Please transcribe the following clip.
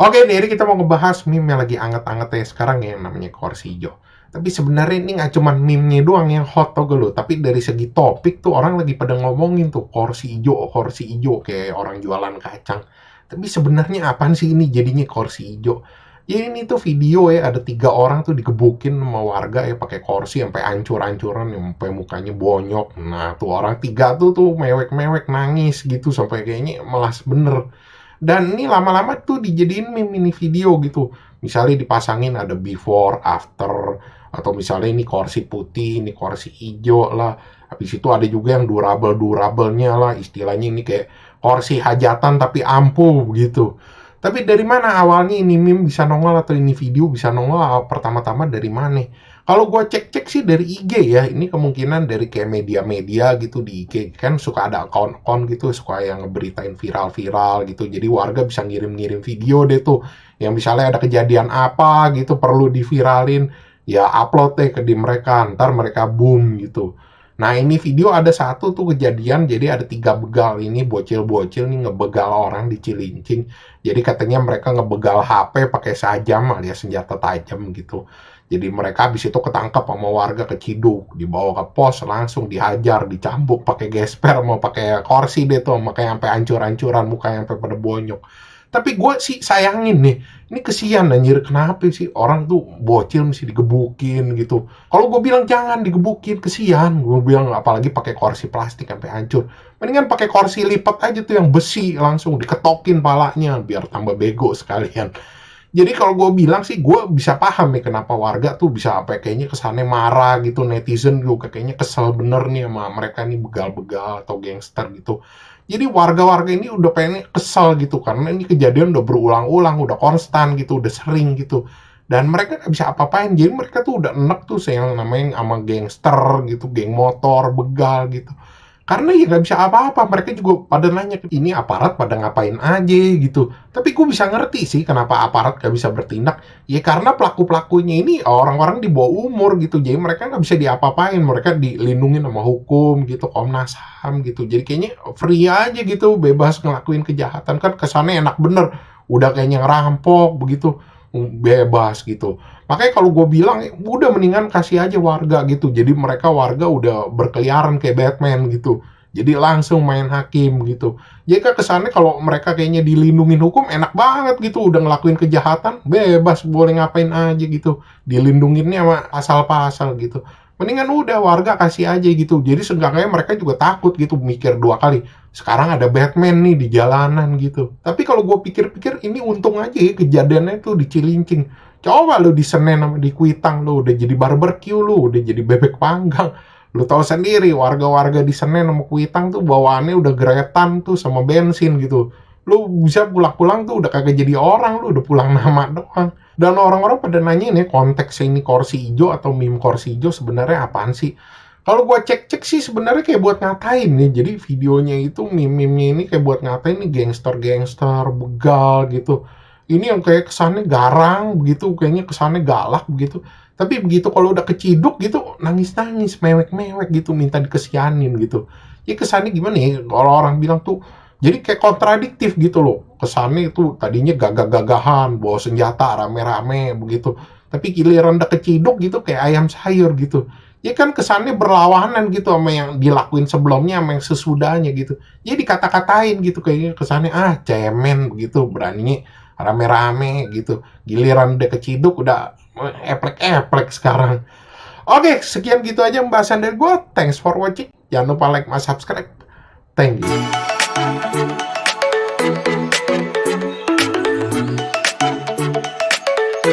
Oke, jadi kita mau ngebahas meme yang lagi anget-angetnya sekarang ya, yang namanya kursi ijo. Tapi sebenarnya ini nggak cuma meme-nya doang yang hot, tau gak lo? Tapi dari segi topik tuh orang lagi pada ngomongin tuh kursi ijo kayak orang jualan kacang. Tapi sebenarnya apaan sih ini jadinya kursi ijo? Jadi ini tuh video ya, ada 3 orang tuh digebukin sama warga ya pakai kursi sampai ancur-ancuran, yang sampai mukanya bonyok. Nah, tuh orang 3 tuh mewek-mewek nangis gitu sampai kayaknya melas bener. Dan ini lama-lama tuh dijadiin meme ini video gitu. Misalnya dipasangin ada before, after, atau misalnya ini kursi putih, ini kursi hijau lah. Habis itu ada juga yang durable-durable-nya lah. Istilahnya ini kayak kursi hajatan tapi ampuh begitu. Tapi dari mana awalnya ini meme bisa nongol atau ini video bisa nongol pertama-tama dari mana? Kalau gue cek-cek sih dari IG ya, ini kemungkinan dari kayak media-media gitu di IG. Kan suka ada akun-akun gitu, suka yang ngeberitain viral-viral gitu. Jadi warga bisa ngirim-ngirim video deh tuh. Yang misalnya ada kejadian apa gitu, perlu diviralin. Ya upload deh ke di mereka, ntar mereka boom gitu. Nah ini video ada satu tuh kejadian, jadi ada 3 begal ini, bocil-bocil nih ngebegal orang di Cilincing. Jadi katanya mereka ngebegal HP pakai sajam alias senjata tajam gitu. Jadi mereka habis itu ketangkap sama warga keciduk, dibawa ke pos, langsung dihajar, dicambuk pakai gesper, mau pakai kursi deh tuh, makanya sampai ancur-ancuran mukanya sampai pada bonyok. Tapi gue sih sayangin nih, ini kesian anjir, kenapa sih orang tuh bocil mesti digebukin gitu. Kalau gue bilang jangan digebukin, kesian. Gue bilang apalagi pakai kursi plastik sampai hancur. Mendingan pakai kursi lipat aja tuh yang besi, langsung diketokin palanya biar tambah bego sekalian. Jadi kalau gue bilang sih, gue bisa paham nih kenapa warga tuh bisa apa kayaknya kesannya marah gitu, netizen juga kayaknya kesel bener nih sama mereka nih begal-begal atau gangster gitu. Jadi warga-warga ini udah pengen kesel gitu karena ini kejadian udah berulang-ulang, udah konstan gitu, udah sering gitu. Dan mereka nggak bisa apa-apain, jadi mereka tuh udah enek tuh yang namanya sama gangster gitu, geng motor, begal gitu. Karena ya nggak bisa apa-apa, mereka juga pada nanya, ini aparat pada ngapain aja gitu. Tapi gue bisa ngerti sih kenapa aparat nggak bisa bertindak. Ya karena pelaku-pelakunya ini orang-orang di bawah umur gitu, jadi mereka nggak bisa diapa-apain, mereka dilindungi sama hukum gitu, Komnas HAM gitu. Jadi kayaknya free aja gitu, bebas ngelakuin kejahatan, kan kesannya enak bener. Udah kayaknya ngerampok begitu, bebas gitu. Makanya kalau gue bilang, udah mendingan kasih aja warga gitu. Jadi mereka warga udah berkeliaran kayak Batman gitu. Jadi langsung main hakim gitu. Jadi kan kesannya kalau mereka kayaknya dilindungin hukum enak banget gitu. Udah ngelakuin kejahatan, bebas boleh ngapain aja gitu. Dilindunginnya sama pasal-pasal gitu. Mendingan udah warga kasih aja gitu. Jadi seenggaknya mereka juga takut gitu, mikir 2 kali. Sekarang ada Batman nih di jalanan gitu. Tapi kalau gue pikir-pikir ini untung aja ya kejadiannya tuh di Cilincing. Coba lu di Senen sama di Kuitang lu udah jadi barbecue, lu udah jadi bebek panggang. Lu tahu sendiri warga-warga di Senen sama Kuitang tuh bawaannya udah geretan tuh sama bensin gitu. Lu bisa pulang-pulang tuh udah kagak jadi orang, lu udah pulang nama doang. Dan orang-orang pada nanya nih konteks ini kursi hijau atau meme kursi hijau sebenarnya apaan sih? Kalau gua cek-cek sih sebenarnya kayak buat ngatain nih. Jadi videonya itu meme-meme ini kayak buat ngatain nih gangster-gangster, begal gitu. Ini yang kayak kesannya garang begitu, kayaknya kesannya galak begitu. Tapi begitu kalau udah keciduk gitu, nangis-nangis, mewek-mewek gitu, minta dikesianin gitu. Ya kesannya gimana ya, kalau orang bilang tuh, jadi kayak kontradiktif gitu loh. Kesannya itu tadinya gagah-gagahan, bawa senjata rame-rame begitu. Tapi giliran udah keciduk gitu, kayak ayam sayur gitu. Ya kan kesannya berlawanan gitu sama yang dilakuin sebelumnya sama yang sesudahnya gitu. Jadi kata-katain gitu, kayaknya kesannya cemen begitu, beraninya rame-rame gitu. Giliran udah keciduk udah eplek-eplek sekarang. Oke, sekian gitu aja pembahasan dari gue. Thanks for watching. Jangan lupa like, subscribe. Thank you.